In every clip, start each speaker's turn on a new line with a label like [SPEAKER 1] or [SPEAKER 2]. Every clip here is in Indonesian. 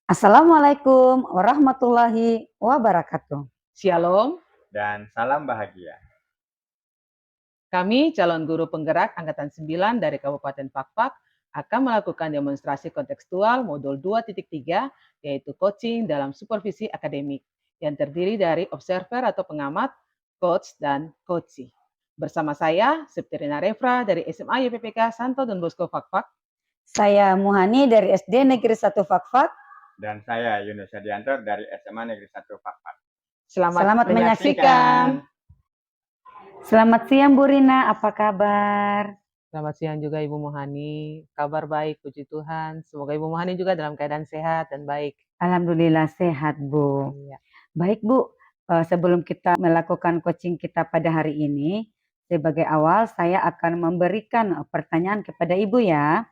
[SPEAKER 1] Assalamualaikum warahmatullahi wabarakatuh.
[SPEAKER 2] Shalom,
[SPEAKER 3] dan salam bahagia.
[SPEAKER 2] kami calon guru penggerak Angkatan 9 dari Kabupaten Pakpak akan melakukan demonstrasi kontekstual modul 2.3 yaitu coaching dalam supervisi akademik yang terdiri dari observer atau pengamat, coach, dan coachee. Bersama saya, Septirina Refra dari SMA YPPK Santo Don Bosco Pakpak.
[SPEAKER 1] Saya Muhani dari SD Negeri 1 Fakfak.
[SPEAKER 3] Dan saya Yunus Hadianto dari SMA Negeri 1 Pakpak.
[SPEAKER 1] Selamat menyaksikan. Selamat siang Bu Rina, apa kabar?
[SPEAKER 2] Selamat siang juga Ibu Muhani, kabar baik puji Tuhan. Semoga Ibu Muhani juga dalam keadaan sehat dan baik.
[SPEAKER 1] Alhamdulillah sehat Bu.
[SPEAKER 2] Iya.
[SPEAKER 1] Baik Bu, sebelum kita melakukan coaching kita pada hari ini, sebagai awal saya akan memberikan pertanyaan kepada Ibu ya.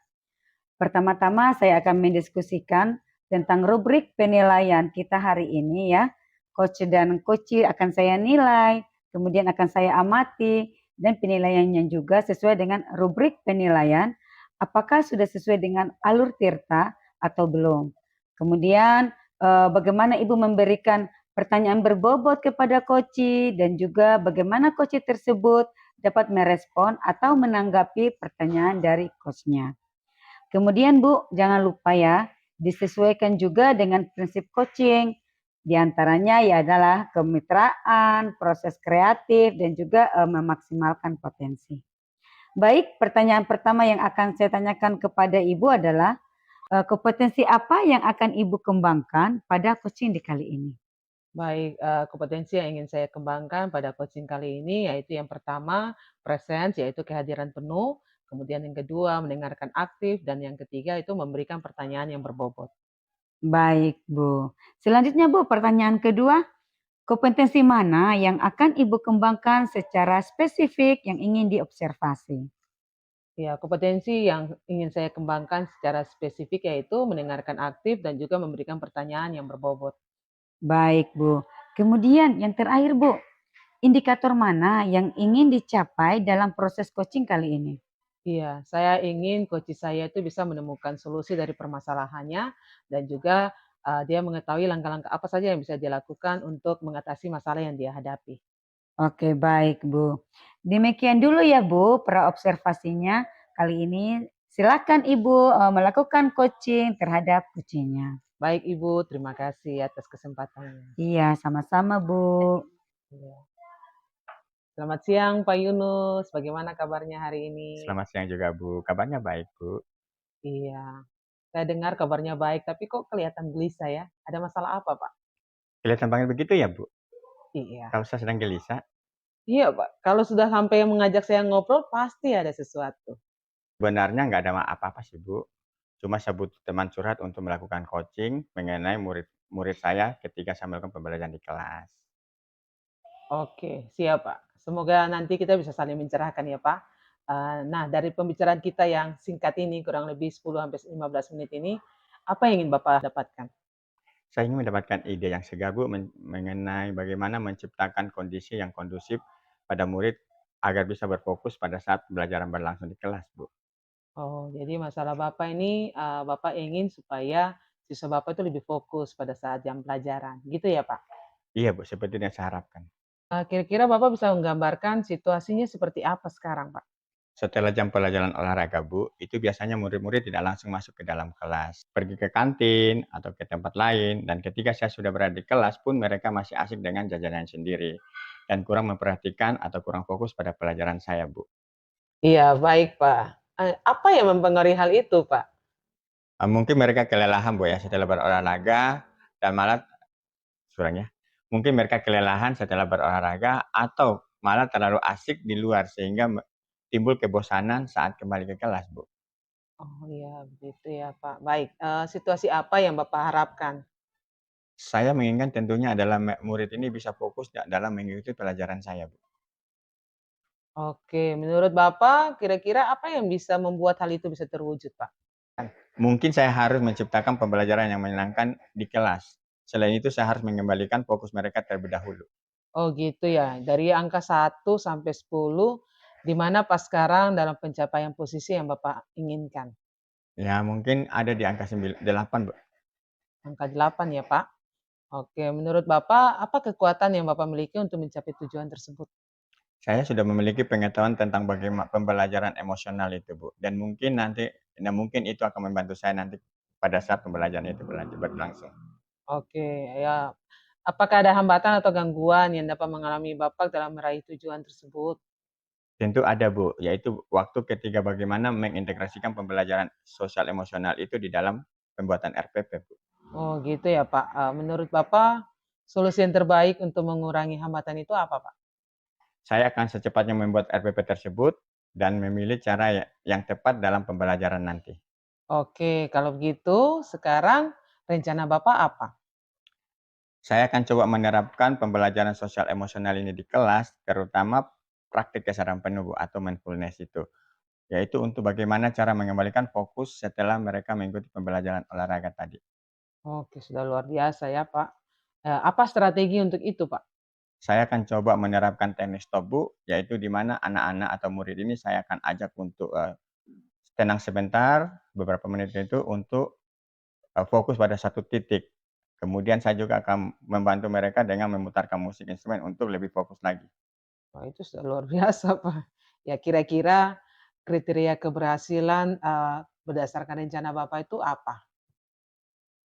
[SPEAKER 1] Pertama-tama saya akan mendiskusikan tentang rubrik penilaian kita hari ini ya. Coach dan coachee akan saya nilai, kemudian akan saya amati, dan penilaiannya juga sesuai dengan rubrik penilaian, apakah sudah sesuai dengan alur tirta atau belum. Kemudian bagaimana Ibu memberikan pertanyaan berbobot kepada coachee dan juga bagaimana coachee tersebut dapat merespon atau menanggapi pertanyaan dari coachnya. Kemudian Bu, jangan lupa ya, disesuaikan juga dengan prinsip coaching. Di antaranya ya adalah kemitraan, proses kreatif, dan juga memaksimalkan potensi. Baik, pertanyaan pertama yang akan saya tanyakan kepada Ibu adalah kompetensi apa yang akan Ibu kembangkan pada coaching di kali ini?
[SPEAKER 2] Baik, kompetensi yang ingin saya kembangkan pada coaching kali ini yaitu yang pertama, presence, yaitu kehadiran penuh, kemudian yang kedua, mendengarkan aktif, dan yang ketiga itu memberikan pertanyaan yang berbobot.
[SPEAKER 1] Baik Bu. Selanjutnya Bu, pertanyaan kedua, kompetensi mana yang akan Ibu kembangkan secara spesifik yang ingin diobservasi?
[SPEAKER 2] Ya, kompetensi yang ingin saya kembangkan secara spesifik yaitu mendengarkan aktif dan juga memberikan pertanyaan yang berbobot.
[SPEAKER 1] Baik Bu. Kemudian yang terakhir Bu, indikator mana yang ingin dicapai dalam proses coaching kali ini?
[SPEAKER 2] Iya, saya ingin coach saya itu bisa menemukan solusi dari permasalahannya dan juga dia mengetahui langkah-langkah apa saja yang bisa dia lakukan untuk mengatasi masalah yang dia hadapi.
[SPEAKER 1] Oke baik Bu. Demikian dulu ya Bu praobservasinya kali ini. Silakan Ibu melakukan coaching terhadap kucingnya.
[SPEAKER 2] Baik Ibu, terima kasih atas kesempatannya.
[SPEAKER 1] Iya sama-sama Bu.
[SPEAKER 2] Iya. Selamat siang Pak Yunus, bagaimana kabarnya hari ini?
[SPEAKER 3] Selamat siang juga Bu, kabarnya baik Bu.
[SPEAKER 2] Iya, saya dengar kabarnya baik, tapi kok kelihatan gelisah ya? Ada masalah apa Pak?
[SPEAKER 3] Kelihatan banget begitu ya Bu?
[SPEAKER 2] Iya.
[SPEAKER 3] Kalau saya sedang gelisah,
[SPEAKER 2] Iya Pak, kalau sudah sampai mengajak saya ngobrol pasti ada sesuatu.
[SPEAKER 3] sebenarnya nggak ada apa-apa sih Bu. Cuma saya butuh teman curhat untuk melakukan coaching mengenai murid saya ketika saya melakukan pembelajaran di kelas.
[SPEAKER 2] Oke, siap Pak. Semoga nanti kita bisa saling mencerahkan ya Pak. Nah, dari pembicaraan kita yang singkat ini, kurang lebih 10 sampai 15 menit ini, apa yang ingin Bapak dapatkan?
[SPEAKER 3] Saya ingin mendapatkan ide yang segar Bu mengenai bagaimana menciptakan kondisi yang kondusif pada murid agar bisa berfokus pada saat pembelajaran berlangsung di kelas Bu.
[SPEAKER 2] Oh, jadi masalah Bapak ini, Bapak ingin supaya siswa Bapak itu lebih fokus pada saat jam pelajaran, gitu ya Pak?
[SPEAKER 3] Iya Bu, seperti yang saya harapkan.
[SPEAKER 2] Kira-kira Bapak bisa menggambarkan situasinya seperti apa sekarang Pak?
[SPEAKER 3] Setelah jam pelajaran olahraga Bu, itu biasanya murid-murid tidak langsung masuk ke dalam kelas. Pergi ke kantin atau ke tempat lain, dan ketika saya sudah berada di kelas pun mereka masih asik dengan jajanan sendiri. Dan kurang memperhatikan atau kurang fokus pada pelajaran saya Bu.
[SPEAKER 2] Iya, baik Pak. Apa yang mempengaruhi hal itu Pak?
[SPEAKER 3] Mungkin mereka kelelahan Bu ya setelah berolahraga, dan malah kurangnya. Mungkin mereka kelelahan setelah berolahraga atau malah terlalu asik di luar sehingga timbul kebosanan saat kembali ke kelas Bu.
[SPEAKER 2] Oh iya, begitu ya Pak. Baik, situasi apa yang Bapak harapkan?
[SPEAKER 3] Saya menginginkan tentunya adalah murid ini bisa fokus dalam mengikuti pelajaran saya, Bu.
[SPEAKER 2] Oke, menurut Bapak kira-kira apa yang bisa membuat hal itu bisa terwujud Pak?
[SPEAKER 3] Mungkin saya harus menciptakan pembelajaran yang menyenangkan di kelas. Selain itu saya harus mengembalikan fokus mereka terlebih dahulu.
[SPEAKER 2] Oh gitu ya, dari angka 1 sampai 10, di mana Pak sekarang dalam pencapaian posisi yang Bapak inginkan?
[SPEAKER 3] Ya mungkin ada di angka 8, Bu.
[SPEAKER 2] Angka 8 ya, Pak. Oke, menurut Bapak, apa kekuatan yang Bapak miliki untuk mencapai tujuan tersebut?
[SPEAKER 3] Saya sudah memiliki pengetahuan tentang bagaimana pembelajaran emosional itu, Bu, dan mungkin itu akan membantu saya nanti pada saat pembelajaran itu berlangsung.
[SPEAKER 2] Oke, ya. Apakah ada hambatan atau gangguan yang dapat mengalami Bapak dalam meraih tujuan tersebut?
[SPEAKER 3] Tentu ada, Bu, yaitu waktu ketika bagaimana mengintegrasikan pembelajaran sosial emosional itu di dalam pembuatan RPP, Bu.
[SPEAKER 2] Oh, gitu ya, Pak. Menurut Bapak, solusi yang terbaik untuk mengurangi hambatan itu apa, Pak?
[SPEAKER 3] Saya akan secepatnya membuat RPP tersebut dan memilih cara yang tepat dalam pembelajaran nanti.
[SPEAKER 2] Oke, kalau begitu, sekarang rencana Bapak apa?
[SPEAKER 3] Saya akan coba menerapkan pembelajaran sosial emosional ini di kelas, terutama praktik kesadaran penuh, Bu, atau mindfulness itu. Yaitu untuk bagaimana cara mengembalikan fokus setelah mereka mengikuti pembelajaran olahraga tadi.
[SPEAKER 2] Oke, sudah luar biasa ya, Pak. Apa strategi untuk itu, Pak?
[SPEAKER 3] Saya akan coba menerapkan teknik stop, Bu, yaitu di mana anak-anak atau murid ini saya akan ajak untuk tenang sebentar, beberapa menit itu untuk fokus pada satu titik. Kemudian saya juga akan membantu mereka dengan memutarkan musik instrumen untuk lebih fokus lagi.
[SPEAKER 2] Wah, itu sudah luar biasa, Pak. Ya, kira-kira kriteria keberhasilan, berdasarkan rencana Bapak itu apa?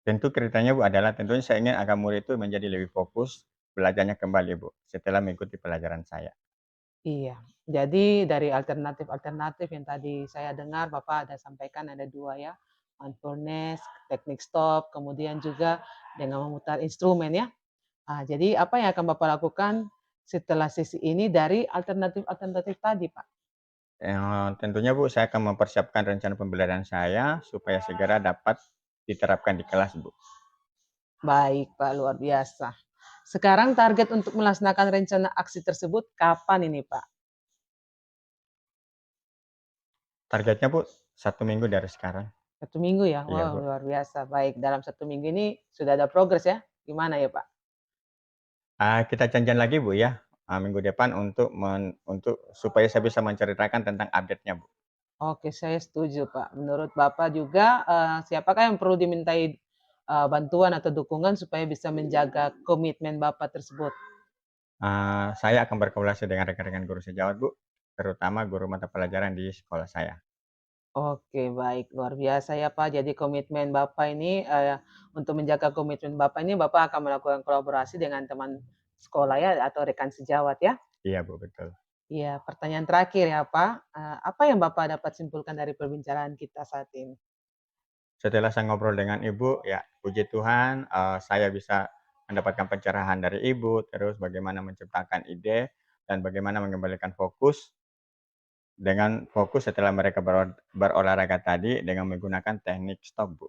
[SPEAKER 3] Tentu kriterianya, Bu, adalah tentunya saya ingin agar murid itu menjadi lebih fokus belajarnya kembali, Bu, setelah mengikuti pelajaran saya.
[SPEAKER 2] Iya, jadi dari alternatif-alternatif yang tadi saya dengar Bapak ada sampaikan ada 2 ya, mindfulness, teknik stop, kemudian juga dengan memutar instrumen ya. Jadi apa yang akan Bapak lakukan setelah sesi ini dari alternatif-alternatif tadi, Pak?
[SPEAKER 3] Tentunya, Bu, saya akan mempersiapkan rencana pembelajaran saya supaya segera dapat diterapkan di kelas, Bu.
[SPEAKER 2] Baik, Pak, luar biasa. Sekarang target untuk melaksanakan rencana aksi tersebut kapan ini, Pak?
[SPEAKER 3] Targetnya, Bu, 1 minggu dari sekarang.
[SPEAKER 2] 1 minggu ya?
[SPEAKER 3] Iya,
[SPEAKER 2] Wow,
[SPEAKER 3] Bu.
[SPEAKER 2] luar biasa. Baik, dalam 1 minggu ini sudah ada progres ya? Gimana ya, Pak?
[SPEAKER 3] Kita janjian lagi, Bu, ya, minggu depan untuk supaya saya bisa menceritakan tentang update-nya, Bu.
[SPEAKER 2] Oke, saya setuju, Pak. Menurut Bapak juga, siapakah yang perlu dimintai, bantuan atau dukungan supaya bisa menjaga komitmen Bapak tersebut?
[SPEAKER 3] Saya akan berkolaborasi dengan rekan-rekan guru sejawat, Bu, terutama guru mata pelajaran di sekolah saya.
[SPEAKER 2] Oke, baik, luar biasa ya, Pak. Jadi komitmen Bapak ini, untuk menjaga komitmen Bapak ini, Bapak akan melakukan kolaborasi dengan teman sekolah ya, atau rekan sejawat ya?
[SPEAKER 3] Iya, Bu, betul.
[SPEAKER 2] Iya, pertanyaan terakhir ya, Pak. Apa yang Bapak dapat simpulkan dari perbincangan kita saat ini?
[SPEAKER 3] Setelah saya ngobrol dengan Ibu, ya puji Tuhan, saya bisa mendapatkan pencerahan dari Ibu, terus bagaimana menciptakan ide, dan bagaimana mengembalikan fokus setelah mereka berolahraga tadi dengan menggunakan teknik stop, Bu.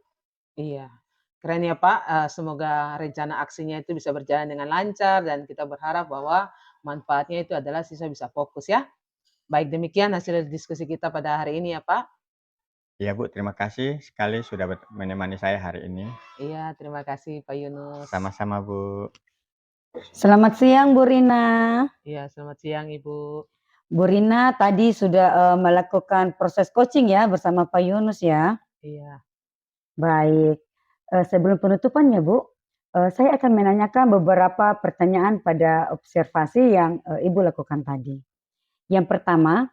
[SPEAKER 2] Iya, keren ya Pak, semoga rencana aksinya itu bisa berjalan dengan lancar dan kita berharap bahwa manfaatnya itu adalah siswa bisa fokus ya. Baik demikian hasil diskusi kita pada hari ini ya Pak.
[SPEAKER 3] Iya, Bu, terima kasih sekali sudah menemani saya hari ini.
[SPEAKER 2] Iya, terima kasih Pak Yunus.
[SPEAKER 3] Sama-sama, Bu.
[SPEAKER 1] Selamat siang Bu Rina.
[SPEAKER 2] Iya, selamat siang Ibu.
[SPEAKER 1] Bu Rina tadi sudah melakukan proses coaching ya bersama Pak Yunus ya.
[SPEAKER 2] Iya,
[SPEAKER 1] Baik, sebelum penutupan ya Bu, saya akan menanyakan beberapa pertanyaan pada observasi yang Ibu lakukan tadi. Yang pertama,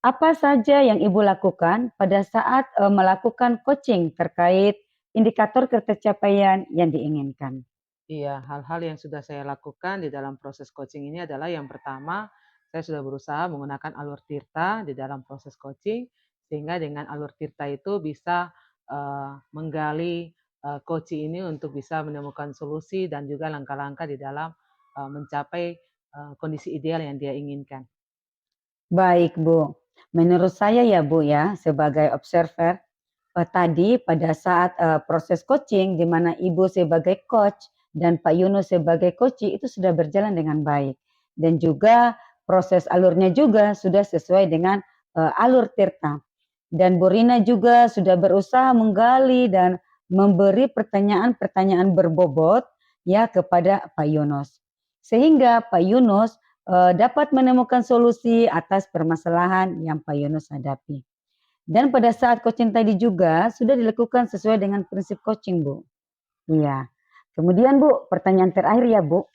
[SPEAKER 1] apa saja yang Ibu lakukan pada saat melakukan coaching terkait indikator tercapaian yang diinginkan?
[SPEAKER 2] iya, hal-hal yang sudah saya lakukan di dalam proses coaching ini adalah yang pertama, saya sudah berusaha menggunakan alur tirta di dalam proses coaching, sehingga dengan alur tirta itu bisa, menggali, coaching ini untuk bisa menemukan solusi dan juga langkah-langkah di dalam, mencapai, kondisi ideal yang dia inginkan.
[SPEAKER 1] Baik Bu, menurut saya ya Bu ya, sebagai observer, tadi pada saat proses coaching di mana Ibu sebagai coach dan Pak Yunus sebagai coachee itu sudah berjalan dengan baik. Dan juga proses alurnya juga sudah sesuai dengan alur Tirta. Dan Bu Rina juga sudah berusaha menggali dan memberi pertanyaan-pertanyaan berbobot ya kepada Pak Yunus. Sehingga Pak Yunus dapat menemukan solusi atas permasalahan yang Pak Yunus hadapi. Dan pada saat coaching tadi juga sudah dilakukan sesuai dengan prinsip coaching, Bu. Iya. Kemudian Bu, pertanyaan terakhir ya Bu.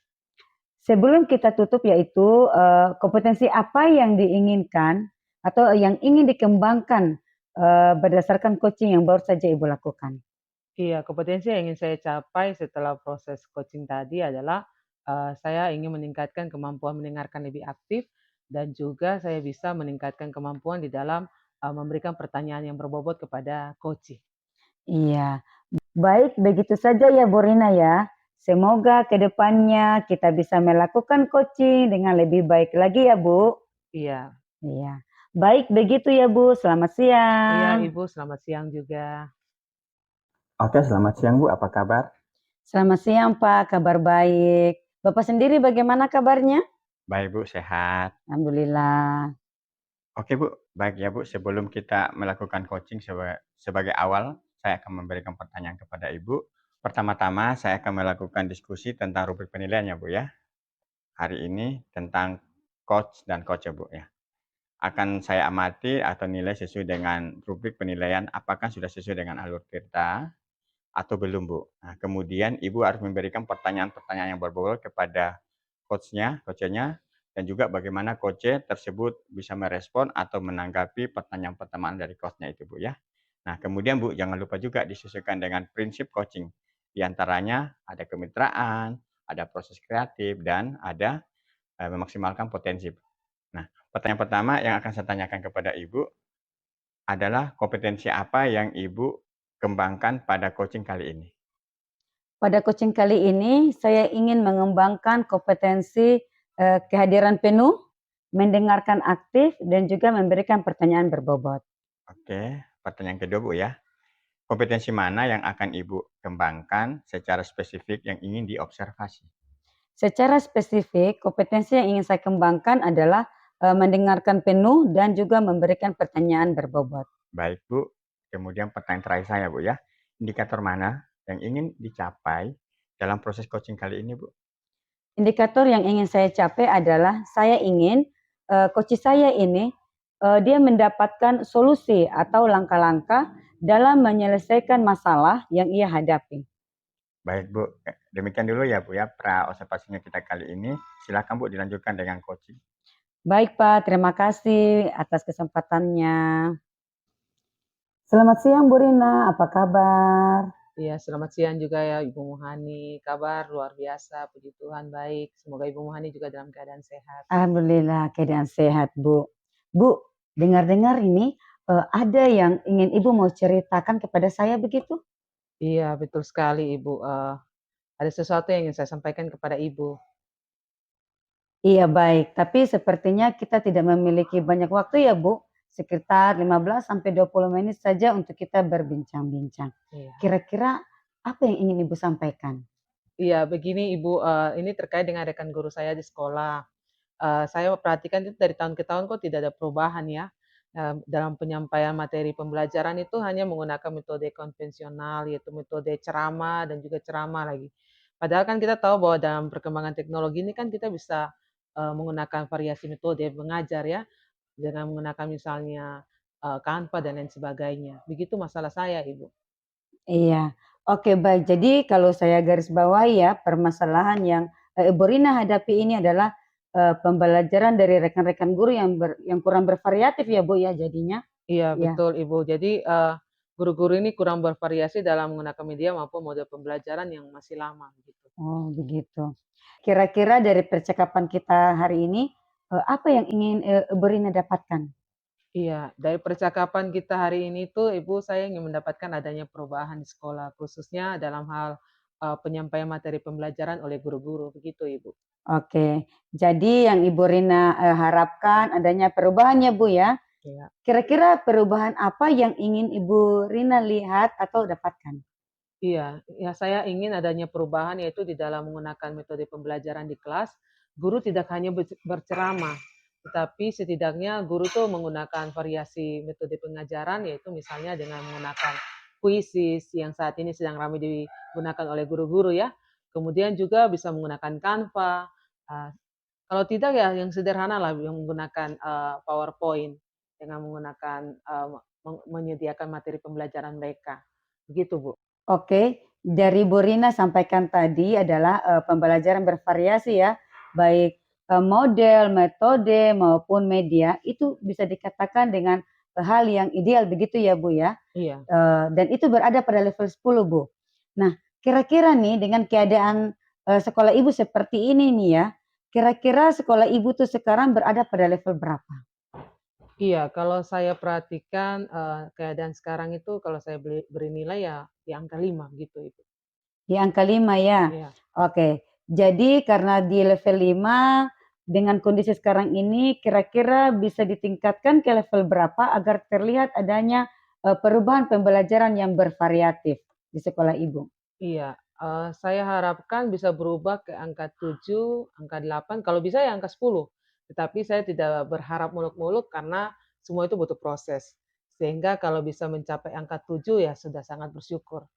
[SPEAKER 1] Sebelum kita tutup yaitu kompetensi apa yang diinginkan atau yang ingin dikembangkan berdasarkan coaching yang baru saja Ibu lakukan?
[SPEAKER 2] Iya, kompetensi yang ingin saya capai setelah proses coaching tadi adalah, saya ingin meningkatkan kemampuan mendengarkan lebih aktif dan juga saya bisa meningkatkan kemampuan di dalam, memberikan pertanyaan yang berbobot kepada coaching.
[SPEAKER 1] Iya. Baik, begitu saja ya Bu Rina ya. Semoga ke depannya kita bisa melakukan coaching dengan lebih baik lagi ya Bu.
[SPEAKER 2] Iya.
[SPEAKER 1] Iya. Baik, begitu ya Bu. Selamat
[SPEAKER 2] Iya,
[SPEAKER 1] siang.
[SPEAKER 2] Ibu, selamat siang juga.
[SPEAKER 3] Oke, selamat siang Bu, apa kabar?
[SPEAKER 1] Selamat siang Pak, kabar baik. Bapak sendiri bagaimana kabarnya?
[SPEAKER 3] Baik Bu, sehat.
[SPEAKER 1] Alhamdulillah.
[SPEAKER 3] Oke Bu, baik ya Bu, sebelum kita melakukan coaching sebagai awal, saya akan memberikan pertanyaan kepada Ibu. Pertama-tama saya akan melakukan diskusi tentang rubrik penilaian ya Bu ya. Hari ini tentang coach dan coach ya Bu ya. Akan saya amati atau nilai sesuai dengan rubrik penilaian apakah sudah sesuai dengan alur kita atau belum Bu. Nah, kemudian Ibu harus memberikan pertanyaan-pertanyaan yang berbobot kepada coachnya, dan juga bagaimana coach tersebut bisa merespon atau menanggapi pertanyaan-pertanyaan dari coachnya itu Bu ya. Nah, kemudian Bu, jangan lupa juga disesuaikan dengan prinsip coaching. Di antaranya ada kemitraan, ada proses kreatif, dan ada memaksimalkan potensi. Nah, pertanyaan pertama yang akan saya tanyakan kepada Ibu adalah kompetensi apa yang Ibu kembangkan pada coaching kali ini?
[SPEAKER 1] Pada coaching kali ini saya ingin mengembangkan kompetensi kehadiran penuh, mendengarkan aktif, dan juga memberikan pertanyaan berbobot.
[SPEAKER 3] Oke, pertanyaan kedua Bu ya. Kompetensi mana yang akan Ibu kembangkan secara spesifik yang ingin diobservasi?
[SPEAKER 1] Secara spesifik, kompetensi yang ingin saya kembangkan adalah mendengarkan penuh dan juga memberikan pertanyaan berbobot.
[SPEAKER 3] Baik Bu, kemudian pertanyaan terakhir saya Bu ya. Indikator mana yang ingin dicapai dalam proses coaching kali ini Bu?
[SPEAKER 1] Indikator yang ingin saya capai adalah saya ingin coach saya ini dia mendapatkan solusi atau langkah-langkah dalam menyelesaikan masalah yang ia hadapi.
[SPEAKER 3] Baik Bu, demikian dulu ya Bu ya pra observasinya kita kali ini. Silakan Bu dilanjutkan dengan coaching.
[SPEAKER 1] Baik Pak, terima kasih atas kesempatannya. Selamat siang Bu Rina, apa kabar?
[SPEAKER 2] Iya, selamat siang juga ya Ibu Muhani. Kabar luar biasa, puji Tuhan baik. Semoga Ibu Muhani juga dalam keadaan sehat.
[SPEAKER 1] Alhamdulillah keadaan sehat Bu. Bu, dengar-dengar ini ada yang ingin Ibu mau ceritakan kepada saya begitu?
[SPEAKER 2] Iya, betul sekali Ibu. Ada sesuatu yang ingin saya sampaikan kepada Ibu.
[SPEAKER 1] Iya baik, tapi sepertinya kita tidak memiliki banyak waktu ya Bu, sekitar 15 sampai 20 menit saja untuk kita berbincang-bincang.
[SPEAKER 2] Iya.
[SPEAKER 1] Kira-kira apa yang ingin Ibu sampaikan?
[SPEAKER 2] Iya, begini Ibu, ini terkait dengan rekan guru saya di sekolah. Saya perhatikan itu dari tahun ke tahun kok tidak ada perubahan ya, dalam penyampaian materi pembelajaran itu hanya menggunakan metode konvensional, yaitu metode ceramah dan juga ceramah lagi. Padahal kan kita tahu bahwa dalam perkembangan teknologi ini kan kita bisa, menggunakan variasi metode mengajar ya, dengan menggunakan misalnya, Canva dan lain sebagainya. Begitu masalah saya, Ibu.
[SPEAKER 1] Iya, oke baik. Jadi kalau saya garis bawahi ya, permasalahan yang Ibu Rina hadapi ini adalah pembelajaran dari rekan-rekan guru yang kurang bervariatif ya Bu ya jadinya?
[SPEAKER 2] Iya,
[SPEAKER 1] Ya.
[SPEAKER 2] betul, Ibu. Jadi, guru-guru ini kurang bervariasi dalam menggunakan media maupun mode pembelajaran yang masih lama, gitu.
[SPEAKER 1] Oh begitu. Kira-kira dari percakapan kita hari ini, apa yang ingin, Ibu Rina dapatkan?
[SPEAKER 2] Iya, dari percakapan kita hari ini tuh, Ibu, saya ingin mendapatkan adanya perubahan di sekolah, khususnya dalam hal, penyampaian materi pembelajaran oleh guru-guru, begitu, Ibu.
[SPEAKER 1] Oke, jadi yang Ibu Rina, harapkan adanya perubahan ya Bu ya.
[SPEAKER 2] Iya.
[SPEAKER 1] Kira-kira perubahan apa yang ingin Ibu Rina lihat atau dapatkan?
[SPEAKER 2] Iya, ya saya ingin adanya perubahan yaitu di dalam menggunakan metode pembelajaran di kelas, guru tidak hanya berceramah, tetapi setidaknya guru tuh menggunakan variasi metode pengajaran yaitu misalnya dengan menggunakan kuisis yang saat ini sedang ramai digunakan oleh guru-guru ya. Kemudian juga bisa menggunakan Canva, kalau tidak ya yang sederhana lah yang menggunakan, PowerPoint dengan menggunakan, menyediakan materi pembelajaran mereka, begitu Bu.
[SPEAKER 1] Oke, dari Bu Rina sampaikan tadi adalah pembelajaran bervariasi ya, baik model, metode maupun media itu bisa dikatakan dengan hal yang ideal begitu ya Bu ya.
[SPEAKER 2] Iya.
[SPEAKER 1] Dan itu berada pada level 10 Bu. Nah, kira-kira nih dengan keadaan sekolah Ibu seperti ini nih ya, kira-kira sekolah Ibu tuh sekarang berada pada level berapa?
[SPEAKER 2] Iya, kalau saya perhatikan, keadaan sekarang itu kalau saya beri nilai ya di angka 5 gitu Ibu.
[SPEAKER 1] Di angka 5 ya?
[SPEAKER 2] Iya.
[SPEAKER 1] Oke. Jadi karena di level 5 dengan kondisi sekarang ini kira-kira bisa ditingkatkan ke level berapa agar terlihat adanya perubahan pembelajaran yang bervariatif di sekolah Ibu?
[SPEAKER 2] Iya, saya harapkan bisa berubah ke angka 7, angka 8, kalau bisa ya angka 10. Tetapi saya tidak berharap muluk-muluk karena semua itu butuh proses. Sehingga kalau bisa mencapai angka 7 ya sudah sangat bersyukur.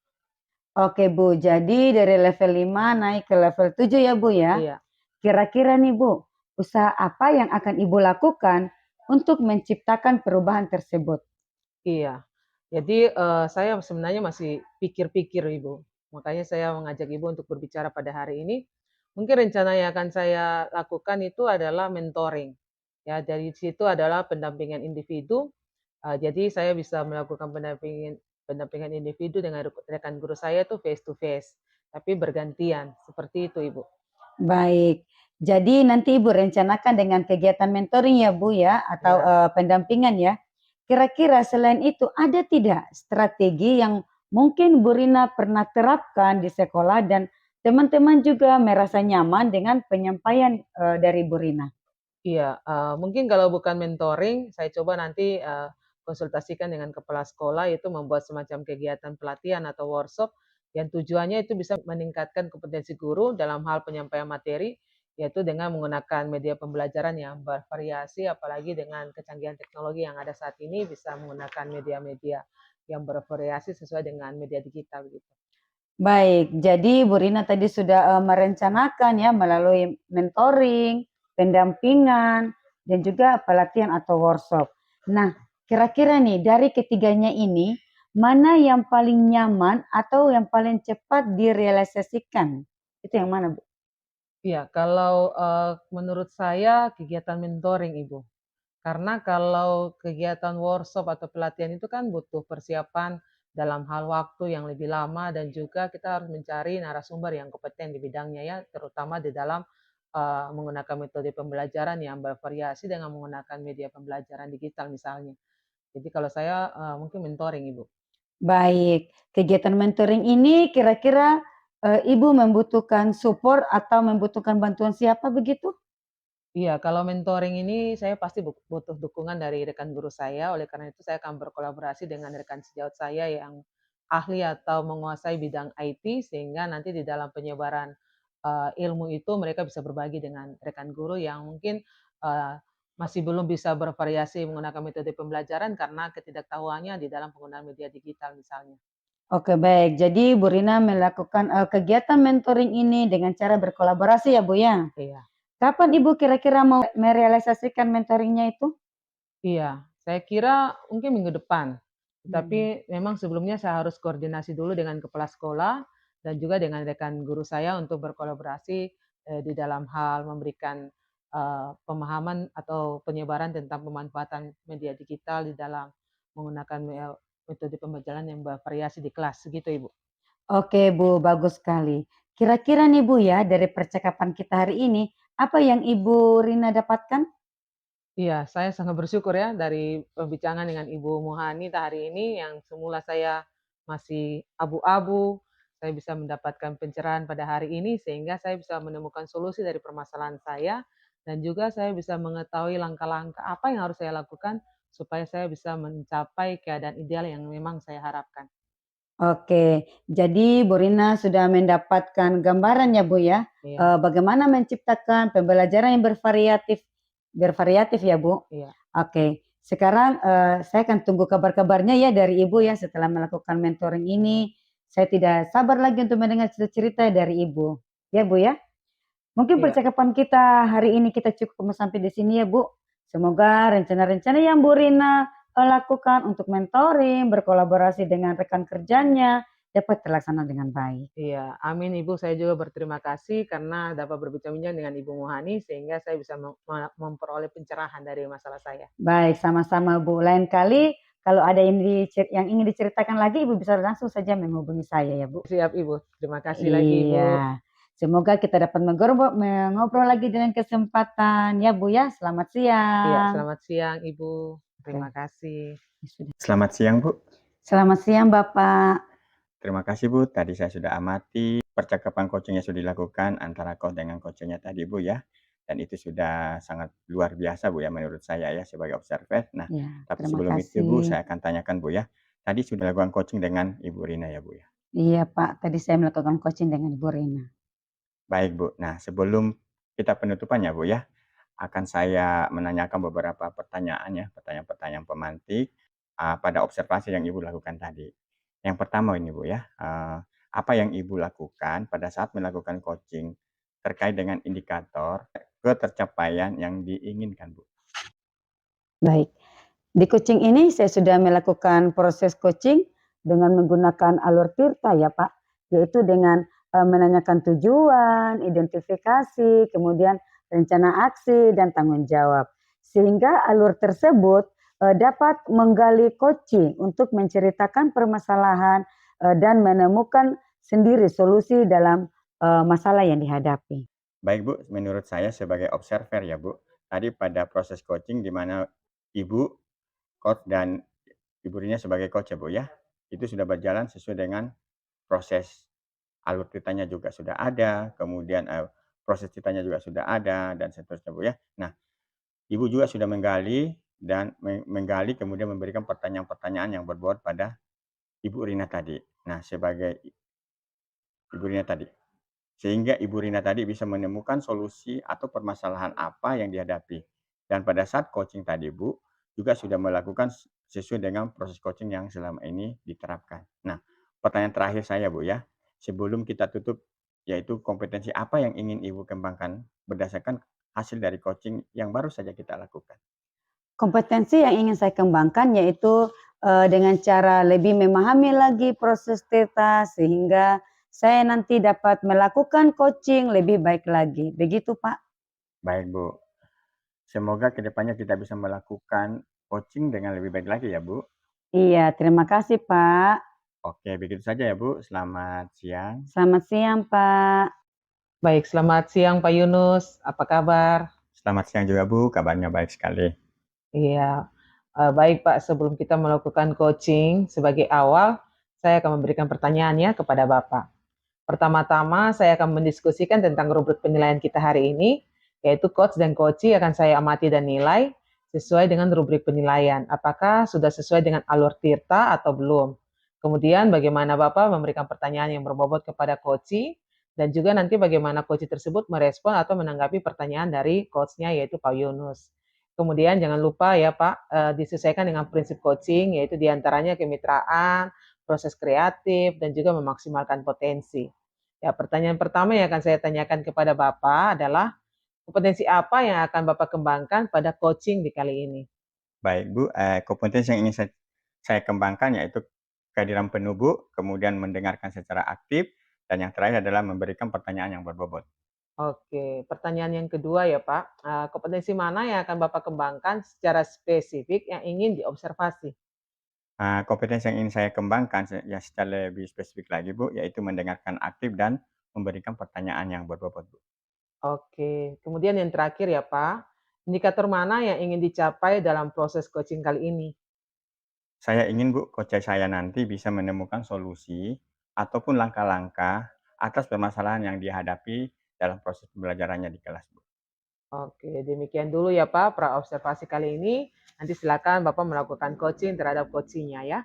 [SPEAKER 1] Oke Bu, jadi dari level 5 naik ke level 7 ya Bu ya?
[SPEAKER 2] Iya,
[SPEAKER 1] Kira-kira nih Bu, usaha apa yang akan Ibu lakukan untuk menciptakan perubahan tersebut?
[SPEAKER 2] iya. Jadi, saya sebenarnya masih pikir-pikir Ibu. Makanya saya mengajak Ibu untuk berbicara pada hari ini. Mungkin rencana yang akan saya lakukan itu adalah mentoring. Ya, dari situ adalah pendampingan individu. Jadi saya bisa melakukan pendampingan pendampingan individu dengan rekan guru saya itu face to face, tapi bergantian, seperti itu, Ibu.
[SPEAKER 1] Baik, jadi nanti Ibu rencanakan dengan kegiatan mentoring ya Bu ya, atau
[SPEAKER 2] Ya.
[SPEAKER 1] pendampingan ya. Kira-kira selain itu ada tidak strategi yang mungkin Bu Rina pernah terapkan di sekolah dan teman-teman juga merasa nyaman dengan penyampaian dari Bu Rina?
[SPEAKER 2] Iya, mungkin kalau bukan mentoring, saya coba nanti, konsultasikan dengan kepala sekolah, itu membuat semacam kegiatan pelatihan atau workshop yang tujuannya itu bisa meningkatkan kompetensi guru dalam hal penyampaian materi, yaitu dengan menggunakan media pembelajaran yang bervariasi, apalagi dengan kecanggihan teknologi yang ada saat ini, bisa menggunakan media-media yang bervariasi sesuai dengan media digital, gitu.
[SPEAKER 1] Baik, jadi Bu Rina tadi sudah merencanakan ya melalui mentoring, pendampingan, dan juga pelatihan atau workshop. Nah, kira-kira nih dari ketiganya ini, mana yang paling nyaman atau yang paling cepat direalisasikan? Itu yang mana, Bu?
[SPEAKER 2] Iya, kalau, menurut saya kegiatan mentoring, Ibu. Karena kalau kegiatan workshop atau pelatihan itu kan butuh persiapan dalam hal waktu yang lebih lama dan juga kita harus mencari narasumber yang kompeten di bidangnya ya, terutama di dalam menggunakan metode pembelajaran yang bervariasi dengan menggunakan media pembelajaran digital misalnya. Jadi kalau saya mungkin mentoring Ibu.
[SPEAKER 1] Baik, kegiatan mentoring ini kira-kira Ibu membutuhkan support atau membutuhkan bantuan siapa begitu?
[SPEAKER 2] Iya, kalau mentoring ini saya pasti butuh dukungan dari rekan guru saya, oleh karena itu saya akan berkolaborasi dengan rekan sejawat saya yang ahli atau menguasai bidang IT, sehingga nanti di dalam penyebaran ilmu itu mereka bisa berbagi dengan rekan guru yang mungkin eee, masih belum bisa bervariasi menggunakan metode pembelajaran karena ketidaktahuannya di dalam penggunaan media digital misalnya.
[SPEAKER 1] Oke baik, jadi Bu Rina melakukan, kegiatan mentoring ini dengan cara berkolaborasi ya Bu ya?
[SPEAKER 2] Iya.
[SPEAKER 1] Kapan Ibu kira-kira mau merealisasikan mentoring-nya itu?
[SPEAKER 2] Iya, saya kira mungkin minggu depan.
[SPEAKER 1] Mmm.
[SPEAKER 2] Tetapi memang sebelumnya saya harus koordinasi dulu dengan kepala sekolah dan juga dengan rekan guru saya untuk berkolaborasi, di dalam hal memberikan, pemahaman atau penyebaran tentang pemanfaatan media digital di dalam menggunakan metode pembelajaran yang bervariasi di kelas, gitu Ibu.
[SPEAKER 1] Oke Bu, bagus sekali. Kira-kira nih Bu ya, dari percakapan kita hari ini, apa yang Ibu Rina dapatkan?
[SPEAKER 2] Iya, saya sangat bersyukur ya dari perbincangan dengan Ibu Muhani hari ini yang semula saya masih abu-abu, saya bisa mendapatkan pencerahan pada hari ini sehingga saya bisa menemukan solusi dari permasalahan saya dan juga saya bisa mengetahui langkah-langkah apa yang harus saya lakukan supaya saya bisa mencapai keadaan ideal yang memang saya harapkan.
[SPEAKER 1] Oke, jadi Bu Rina sudah mendapatkan gambaran ya Bu ya,
[SPEAKER 2] Iya,
[SPEAKER 1] bagaimana menciptakan pembelajaran yang bervariatif bervariatif ya Bu?
[SPEAKER 2] iya,
[SPEAKER 1] Oke, sekarang, saya akan tunggu kabar-kabarnya ya dari Ibu ya setelah melakukan mentoring ini. Saya tidak sabar lagi untuk mendengar cerita-cerita dari Ibu. Ya Bu ya? Mungkin
[SPEAKER 2] iya.
[SPEAKER 1] percakapan kita hari ini kita cukup sampai di sini ya Bu. Semoga rencana-rencana yang Bu Rina lakukan untuk mentoring, berkolaborasi dengan rekan kerjanya, dapat terlaksana dengan baik.
[SPEAKER 2] Iya, amin Ibu. Saya juga berterima kasih karena dapat berbincang-bincang dengan Ibu Muhani sehingga saya bisa memperoleh pencerahan dari masalah saya.
[SPEAKER 1] Baik, sama-sama Bu. Lain kali kalau ada yang ingin diceritakan lagi, Ibu bisa langsung saja menghubungi saya ya Bu.
[SPEAKER 2] Siap Ibu. Terima kasih lagi Ibu.
[SPEAKER 1] Iya. Semoga kita dapat mengobrol lagi dengan kesempatan ya Bu ya. Selamat
[SPEAKER 2] Iya,
[SPEAKER 1] siang.
[SPEAKER 2] selamat siang Ibu. Terima kasih.
[SPEAKER 3] Selamat siang, Bu.
[SPEAKER 1] Selamat siang Bapak.
[SPEAKER 3] Terima kasih, Bu. Tadi saya sudah amati percakapan coaching yang sudah dilakukan antara coach dengan coachnya tadi, Bu, ya. Dan itu sudah sangat luar biasa, Bu, ya, menurut saya ya sebagai observer. Nah,
[SPEAKER 1] Ya,
[SPEAKER 3] tapi
[SPEAKER 1] terima
[SPEAKER 3] sebelum itu, Bu,
[SPEAKER 1] kasih.
[SPEAKER 3] saya akan tanyakan, Bu, ya. Tadi sudah lakukan coaching dengan Ibu Rina ya, Bu, ya.
[SPEAKER 1] Iya Pak, tadi saya melakukan coaching dengan Ibu Rina.
[SPEAKER 3] Baik, Bu. Nah, sebelum kita penutupannya, Bu, ya, akan saya menanyakan beberapa pertanyaan ya, pertanyaan-pertanyaan pemantik pada observasi yang Ibu lakukan tadi. Yang pertama ini Bu ya, apa yang Ibu lakukan pada saat melakukan coaching terkait dengan indikator ketercapaian yang diinginkan Bu?
[SPEAKER 1] Baik. Di coaching ini saya sudah melakukan proses coaching dengan menggunakan alur tirta ya Pak, yaitu dengan menanyakan tujuan, identifikasi, kemudian rencana aksi dan tanggung jawab. Sehingga alur tersebut dapat menggali coaching untuk menceritakan permasalahan dan menemukan sendiri solusi dalam masalah yang dihadapi.
[SPEAKER 3] Baik Bu, menurut saya sebagai observer ya Bu, tadi pada proses coaching di mana Ibu coach dan Ibu Rina sebagai coach ya Bu ya, itu sudah berjalan sesuai dengan proses alur ceritanya juga sudah ada, kemudian, proses ceritanya juga sudah ada dan seterusnya, Bu, ya. Nah, Ibu juga sudah menggali dan menggali kemudian memberikan pertanyaan-pertanyaan yang berbobot pada Ibu Rina tadi. Nah, sebagai Ibu Rina tadi, sehingga Ibu Rina tadi bisa menemukan solusi atau permasalahan apa yang dihadapi. Dan pada saat coaching tadi, Bu, juga sudah melakukan sesuai dengan proses coaching yang selama ini diterapkan. Nah, pertanyaan terakhir saya, Bu, ya, sebelum kita tutup, yaitu kompetensi apa yang ingin Ibu kembangkan berdasarkan hasil dari coaching yang baru saja kita lakukan?
[SPEAKER 1] Kompetensi yang ingin saya kembangkan yaitu dengan cara lebih memahami lagi proses theta sehingga saya nanti dapat melakukan coaching lebih baik lagi. Begitu, Pak.
[SPEAKER 3] Baik, Bu. Semoga kedepannya kita bisa melakukan coaching dengan lebih baik lagi ya, Bu.
[SPEAKER 1] Iya, terima kasih, Pak.
[SPEAKER 3] Oke, begitu saja ya, Bu. Selamat siang.
[SPEAKER 1] Selamat siang, Pak.
[SPEAKER 2] Baik, selamat siang Pak Yunus. Apa kabar?
[SPEAKER 3] Selamat siang juga, Bu. Kabarnya baik sekali.
[SPEAKER 2] Iya, baik Pak. Sebelum kita melakukan coaching, sebagai awal saya akan memberikan pertanyaannya kepada Bapak. Pertama-tama saya akan mendiskusikan tentang rubrik penilaian kita hari ini, yaitu coach dan coachee akan saya amati dan nilai sesuai dengan rubrik penilaian. Apakah sudah sesuai dengan alur tirta atau belum? Kemudian bagaimana Bapak memberikan pertanyaan yang berbobot kepada coachee dan juga nanti bagaimana coachee tersebut merespon atau menanggapi pertanyaan dari coach-nya yaitu Pak Yunus. Kemudian jangan lupa ya Pak, disesuaikan dengan prinsip coaching yaitu diantaranya kemitraan, proses kreatif, dan juga memaksimalkan potensi. Ya, pertanyaan pertama yang akan saya tanyakan kepada Bapak adalah kompetensi apa yang akan Bapak kembangkan pada coaching di kali ini?
[SPEAKER 3] Baik, Bu. Kompetensi yang ingin saya kembangkan yaitu kehadiran penuh, Bu, kemudian mendengarkan secara aktif, dan yang terakhir adalah memberikan pertanyaan yang berbobot.
[SPEAKER 2] Oke, pertanyaan yang kedua ya Pak, kompetensi mana yang akan Bapak kembangkan secara spesifik yang ingin diobservasi?
[SPEAKER 3] Kompetensi yang ingin saya kembangkan ya secara lebih spesifik lagi, Bu, yaitu mendengarkan aktif dan memberikan pertanyaan yang berbobot, Bu.
[SPEAKER 2] Oke, kemudian yang terakhir ya Pak, indikator mana yang ingin dicapai dalam proses coaching kali ini?
[SPEAKER 3] Saya ingin, Bu, coach saya nanti bisa menemukan solusi ataupun langkah-langkah atas permasalahan yang dihadapi dalam proses pembelajarannya di kelas, Bu.
[SPEAKER 2] Oke, demikian dulu ya Pak, pra-observasi kali ini. Nanti silakan Bapak melakukan coaching terhadap coachingnya ya.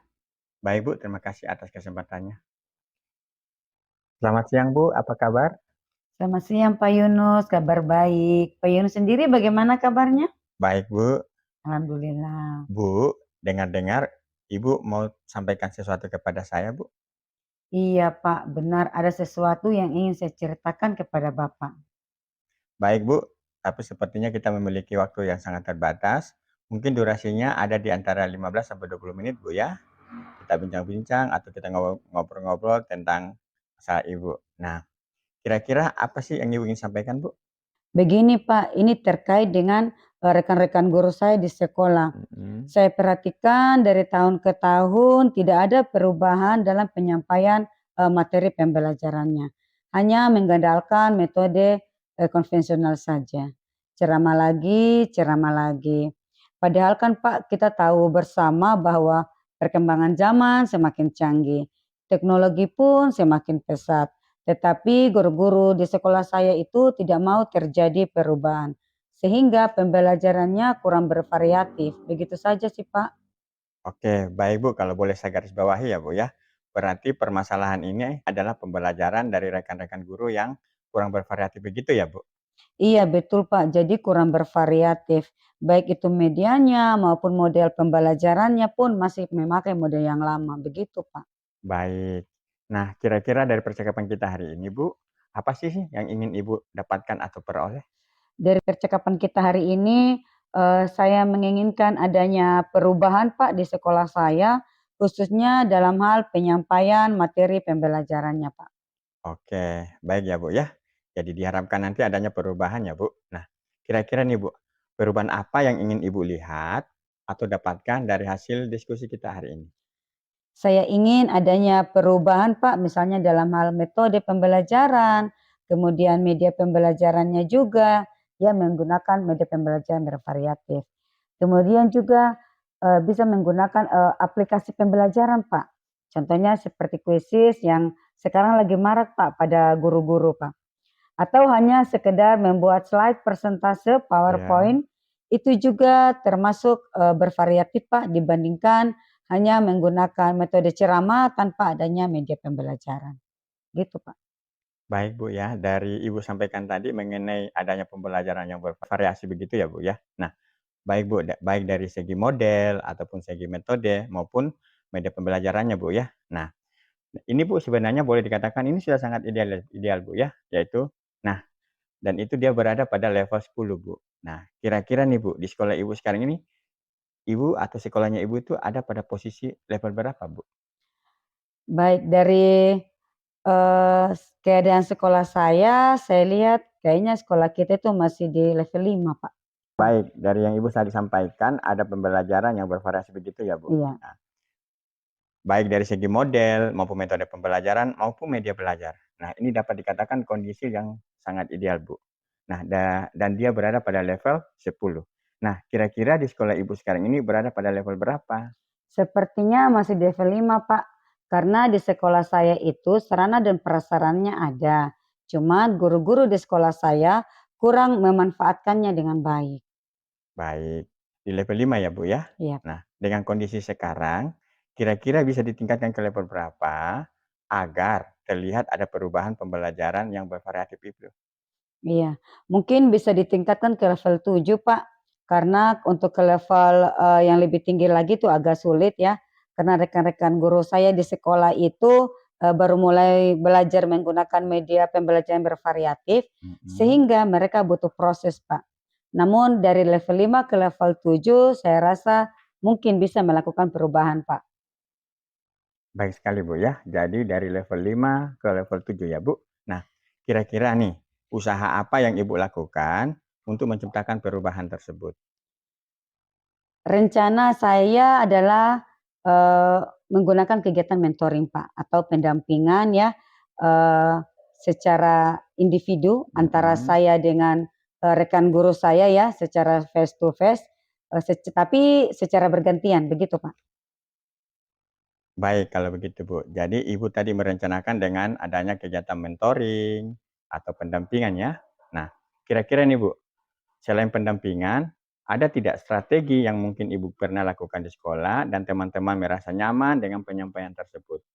[SPEAKER 3] Baik, Bu, terima kasih atas kesempatannya. Selamat siang, Bu, apa kabar?
[SPEAKER 1] Selamat siang, Pak Yunus. Kabar baik. Pak Yunus sendiri bagaimana kabarnya?
[SPEAKER 3] Baik, Bu.
[SPEAKER 1] Alhamdulillah.
[SPEAKER 3] Bu, dengar-dengar Ibu mau sampaikan sesuatu kepada saya, Bu?
[SPEAKER 1] Iya, Pak. Benar ada sesuatu yang ingin saya ceritakan kepada Bapak.
[SPEAKER 3] Baik, Bu, tapi sepertinya kita memiliki waktu yang sangat terbatas. Mungkin durasinya ada di antara 15 sampai 20 menit, Bu, ya. kita bincang-bincang atau kita ngobrol-ngobrol tentang masalah Ibu. Nah, kira-kira apa sih yang Ibu ingin sampaikan, Bu?
[SPEAKER 1] Begini Pak, ini terkait dengan rekan-rekan guru saya di sekolah.
[SPEAKER 3] Mhm.
[SPEAKER 1] Saya perhatikan dari tahun ke tahun tidak ada perubahan dalam penyampaian materi pembelajarannya. Hanya mengandalkan metode konvensional saja. Ceramah lagi, ceramah lagi. Padahal kan Pak, kita tahu bersama bahwa perkembangan zaman semakin canggih. Teknologi pun semakin pesat. Tetapi guru-guru di sekolah saya itu tidak mau terjadi perubahan. Sehingga pembelajarannya kurang bervariatif. Begitu saja sih Pak.
[SPEAKER 3] Oke, baik Bu, kalau boleh saya garis bawahi ya Bu ya. Berarti permasalahan ini adalah pembelajaran dari rekan-rekan guru yang kurang bervariatif begitu ya Bu?
[SPEAKER 1] Iya betul Pak, jadi kurang bervariatif. Baik itu medianya maupun model pembelajarannya pun masih memakai model yang lama. Begitu Pak.
[SPEAKER 3] Baik. Nah, kira-kira dari percakapan kita hari ini Bu, apa sih yang ingin Ibu dapatkan atau peroleh?
[SPEAKER 1] Dari percakapan kita hari ini, saya menginginkan adanya perubahan Pak di sekolah saya, khususnya dalam hal penyampaian materi pembelajarannya Pak.
[SPEAKER 3] Oke, baik ya Bu ya. Jadi diharapkan nanti adanya perubahan ya Bu. Nah, kira-kira nih Bu, perubahan apa yang ingin Ibu lihat atau dapatkan dari hasil diskusi kita hari ini?
[SPEAKER 1] Saya ingin adanya perubahan Pak, misalnya dalam hal metode pembelajaran, kemudian media pembelajarannya juga, ya menggunakan media pembelajaran bervariatif. Kemudian juga, bisa menggunakan, aplikasi pembelajaran Pak. Contohnya seperti Quizizz yang sekarang lagi marak Pak pada guru-guru Pak. Atau hanya sekedar membuat slide persentase
[SPEAKER 3] Ya.
[SPEAKER 1] PowerPoint, itu juga termasuk, bervariatif Pak dibandingkan hanya menggunakan metode ceramah tanpa adanya media pembelajaran, gitu Pak.
[SPEAKER 3] Baik Bu ya, dari Ibu sampaikan tadi mengenai adanya pembelajaran yang bervariasi begitu ya Bu ya. Nah, baik Bu, baik dari segi model ataupun segi metode maupun media pembelajarannya Bu ya. Nah, ini Bu sebenarnya boleh dikatakan ini sudah sangat ideal ideal Bu ya, yaitu nah dan itu dia berada pada level 10 Bu. Nah, kira-kira nih Bu, di sekolah Ibu sekarang ini, Ibu atau sekolahnya Ibu itu ada pada posisi level berapa Bu?
[SPEAKER 1] Baik dari, keadaan sekolah saya lihat kayaknya sekolah kita itu masih di level 5 Pak.
[SPEAKER 3] Baik, dari yang Ibu tadi sampaikan ada pembelajaran yang bervariasi begitu ya Bu?
[SPEAKER 1] Iya.
[SPEAKER 3] Nah, baik dari segi model maupun metode pembelajaran maupun media belajar. Nah, ini dapat dikatakan kondisi yang sangat ideal, Bu. Nah, dan dia berada pada level 10. Nah, kira-kira di sekolah Ibu sekarang ini berada pada level berapa?
[SPEAKER 1] Sepertinya masih di level 5 Pak, karena di sekolah saya itu sarana dan prasarannya ada, cuman guru-guru di sekolah saya kurang memanfaatkannya dengan baik.
[SPEAKER 3] Baik, di level 5 ya, Bu, ya?
[SPEAKER 1] Iya.
[SPEAKER 3] Nah, dengan kondisi sekarang, kira-kira bisa ditingkatkan ke level berapa agar terlihat ada perubahan pembelajaran yang bervariatif itu?
[SPEAKER 1] Iya, mungkin bisa ditingkatkan ke level 7 Pak, karena untuk ke level, yang lebih tinggi lagi tuh agak sulit ya, karena rekan-rekan guru saya di sekolah itu, baru mulai belajar menggunakan media pembelajaran bervariatif,
[SPEAKER 3] Mhm.
[SPEAKER 1] sehingga mereka butuh proses Pak. Namun dari level 5 ke level 7 saya rasa mungkin bisa melakukan perubahan Pak.
[SPEAKER 3] Baik sekali, Bu, ya. Jadi dari level 5 ke level 7 ya, Bu. Nah, kira-kira nih, usaha apa yang Ibu lakukan untuk menciptakan perubahan tersebut?
[SPEAKER 1] Rencana saya adalah, eee, menggunakan kegiatan mentoring, Pak, atau pendampingan ya, eee, secara individu antara
[SPEAKER 3] Mhm.
[SPEAKER 1] saya dengan, rekan guru saya ya, secara face to face, tapi secara bergantian, begitu, Pak.
[SPEAKER 3] Baik kalau begitu, Bu. Jadi Ibu tadi merencanakan dengan adanya kegiatan mentoring atau pendampingan ya. Nah, kira-kira nih, Bu, selain pendampingan, ada tidak strategi yang mungkin Ibu pernah lakukan di sekolah dan teman-teman merasa nyaman dengan penyampaian tersebut?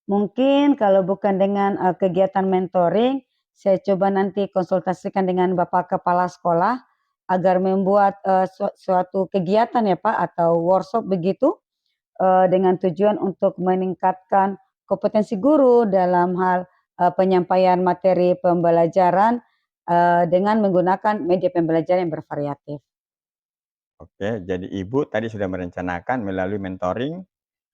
[SPEAKER 1] Mungkin kalau bukan dengan, kegiatan mentoring, saya coba nanti konsultasikan dengan Bapak Kepala Sekolah, agar membuat, suatu kegiatan ya, Pak, atau workshop begitu, dengan tujuan untuk meningkatkan kompetensi guru dalam hal, penyampaian materi pembelajaran, dengan menggunakan media pembelajaran yang bervariatif.
[SPEAKER 3] Oke, jadi Ibu tadi sudah merencanakan melalui mentoring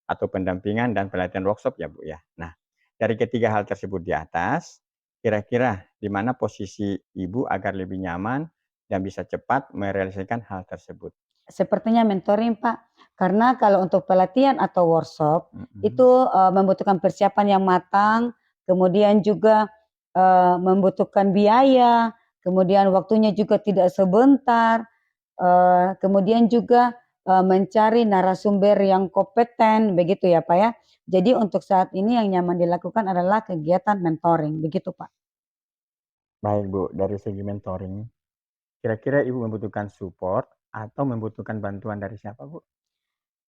[SPEAKER 3] atau pendampingan dan pelatihan workshop ya Bu ya. Nah, dari ketiga hal tersebut di atas, kira-kira di mana posisi Ibu agar lebih nyaman dan bisa cepat merealisasikan hal tersebut?
[SPEAKER 1] Sepertinya mentoring, Pak. Karena kalau untuk pelatihan atau workshop, itu, membutuhkan persiapan yang matang, kemudian juga, membutuhkan biaya, kemudian waktunya juga tidak sebentar, kemudian juga, mencari narasumber yang kompeten, begitu ya, Pak, ya. Jadi untuk saat ini yang nyaman dilakukan adalah kegiatan mentoring, begitu, Pak.
[SPEAKER 3] Baik Bu, dari segi mentoring, kira-kira Ibu membutuhkan support atau membutuhkan bantuan dari siapa Bu?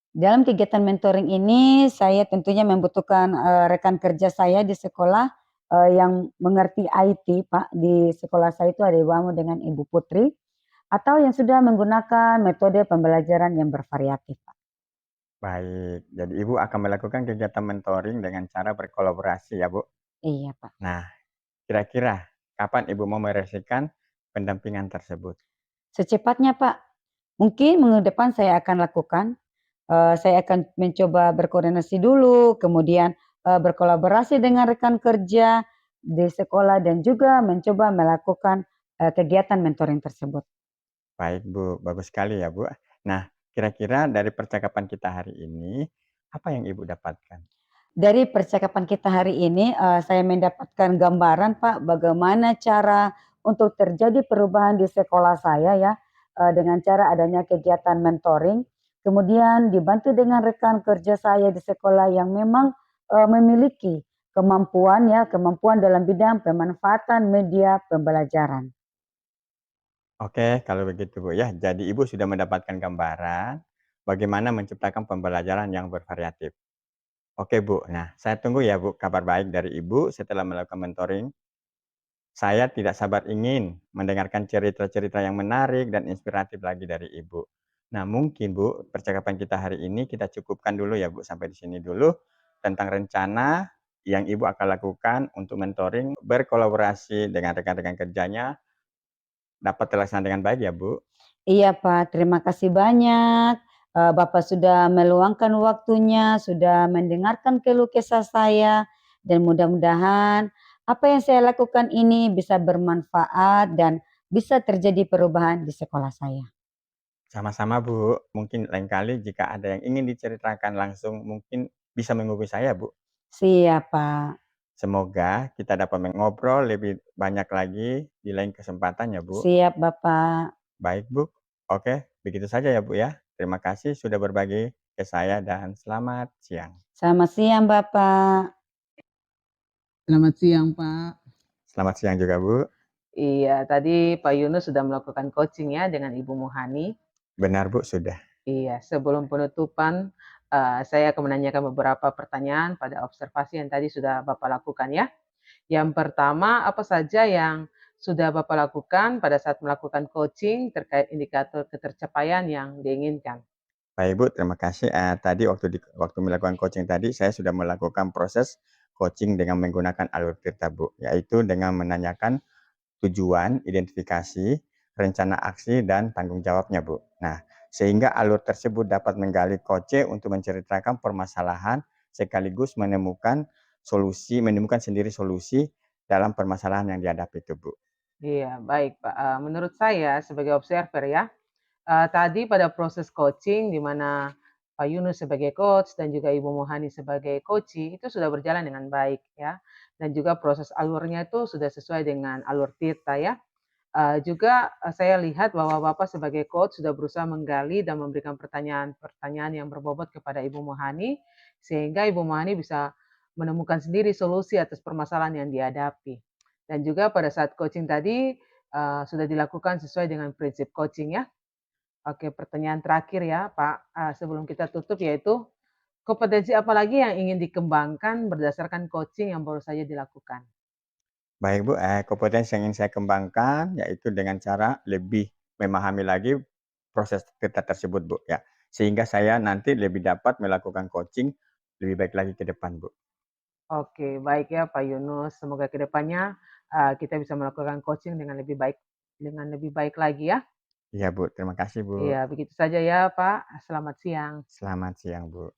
[SPEAKER 1] Dalam kegiatan mentoring ini saya tentunya membutuhkan, rekan kerja saya di sekolah, yang mengerti IT, Pak. Di sekolah saya itu ada Ibu Amo dengan Ibu Putri, atau yang sudah menggunakan metode pembelajaran yang bervariatif, Pak.
[SPEAKER 3] Baik, jadi Ibu akan melakukan kegiatan mentoring dengan cara berkolaborasi ya Bu?
[SPEAKER 1] Iya, Pak.
[SPEAKER 3] Nah, kira-kira kapan Ibu mau meresmikan pendampingan tersebut?
[SPEAKER 1] Secepatnya, Pak. Mungkin minggu depan saya akan lakukan, saya akan mencoba berkoordinasi dulu, kemudian, berkolaborasi dengan rekan kerja di sekolah dan juga mencoba melakukan, kegiatan mentoring tersebut.
[SPEAKER 3] Baik Bu, bagus sekali ya Bu. Nah, kira-kira dari percakapan kita hari ini, apa yang Ibu dapatkan?
[SPEAKER 1] Dari percakapan kita hari ini, saya mendapatkan gambaran Pak, bagaimana cara untuk terjadi perubahan di sekolah saya ya, dengan cara adanya kegiatan mentoring, kemudian dibantu dengan rekan kerja saya di sekolah yang memang, memiliki kemampuan ya, kemampuan dalam bidang pemanfaatan media pembelajaran.
[SPEAKER 3] Oke, kalau begitu Bu ya. Jadi Ibu sudah mendapatkan gambaran bagaimana menciptakan pembelajaran yang bervariatif. Oke Bu, nah saya tunggu ya Bu kabar baik dari Ibu setelah melakukan mentoring. Saya tidak sabar ingin mendengarkan cerita-cerita yang menarik dan inspiratif lagi dari Ibu. Nah mungkin Bu, percakapan kita hari ini kita cukupkan dulu ya Bu, sampai di sini dulu tentang rencana yang Ibu akan lakukan untuk mentoring berkolaborasi dengan rekan-rekan kerjanya dapat terlaksana dengan baik ya Bu.
[SPEAKER 1] Iya Pak, terima kasih banyak, Bapak sudah meluangkan waktunya, sudah mendengarkan keluh kesah saya, dan mudah-mudahan apa yang saya lakukan ini bisa bermanfaat dan bisa terjadi perubahan di sekolah saya.
[SPEAKER 3] Sama-sama Bu, mungkin lain kali jika ada yang ingin diceritakan langsung mungkin bisa menghubungi saya Bu.
[SPEAKER 1] Siap Pak,
[SPEAKER 3] Semoga kita dapat mengobrol lebih banyak lagi di lain kesempatan ya Bu.
[SPEAKER 1] siap Bapak.
[SPEAKER 3] Baik Bu, oke begitu saja ya Bu ya. Terima kasih sudah berbagi ke saya dan selamat siang.
[SPEAKER 1] Selamat siang Bapak.
[SPEAKER 2] Selamat siang, Pak.
[SPEAKER 3] Selamat siang juga Bu.
[SPEAKER 2] Iya, tadi Pak Yunus sudah melakukan coaching ya dengan Ibu Muhani.
[SPEAKER 3] Benar Bu sudah.
[SPEAKER 2] Iya, sebelum penutupan, saya akan menanyakan beberapa pertanyaan pada observasi yang tadi sudah Bapak lakukan ya. Yang pertama, apa saja yang sudah Bapak lakukan pada saat melakukan coaching terkait indikator ketercapaian yang diinginkan?
[SPEAKER 3] Baik Bu, terima kasih. Tadi waktu melakukan coaching tadi saya sudah melakukan proses coaching dengan menggunakan alur Tirta Bu, yaitu dengan menanyakan tujuan, identifikasi, rencana aksi, dan tanggung jawabnya, Bu. Nah, sehingga alur tersebut dapat menggali koce untuk menceritakan permasalahan sekaligus menemukan sendiri solusi dalam permasalahan yang dihadapi itu, Bu.
[SPEAKER 2] Iya, baik Pak. Menurut saya sebagai observer ya, tadi pada proses coaching di mana Pak Yunus sebagai coach dan juga Ibu Muhani sebagai coachee itu sudah berjalan dengan baik ya, dan juga proses alurnya itu sudah sesuai dengan alur Tirta ya. Juga, saya lihat bahwa Bapak sebagai coach sudah berusaha menggali dan memberikan pertanyaan-pertanyaan yang berbobot kepada Ibu Muhani, sehingga Ibu Muhani bisa menemukan sendiri solusi atas permasalahan yang dihadapi. Dan juga pada saat coaching tadi, sudah dilakukan sesuai dengan prinsip coaching ya. Oke, pertanyaan terakhir ya Pak, sebelum kita tutup yaitu, kompetensi apa lagi yang ingin dikembangkan berdasarkan coaching yang baru saja dilakukan?
[SPEAKER 3] Baik, Bu, kompetensi yang ingin saya kembangkan yaitu dengan cara lebih memahami lagi proses kita tersebut, Bu, ya. Sehingga saya nanti lebih dapat melakukan coaching lebih baik lagi ke depan, Bu.
[SPEAKER 2] Oke, baik ya Pak Yunus. Semoga ke depannya, kita bisa melakukan coaching dengan lebih baik lagi ya.
[SPEAKER 3] Iya, Bu, terima kasih, Bu.
[SPEAKER 2] Iya, begitu saja ya Pak. Selamat siang.
[SPEAKER 3] Selamat siang, Bu.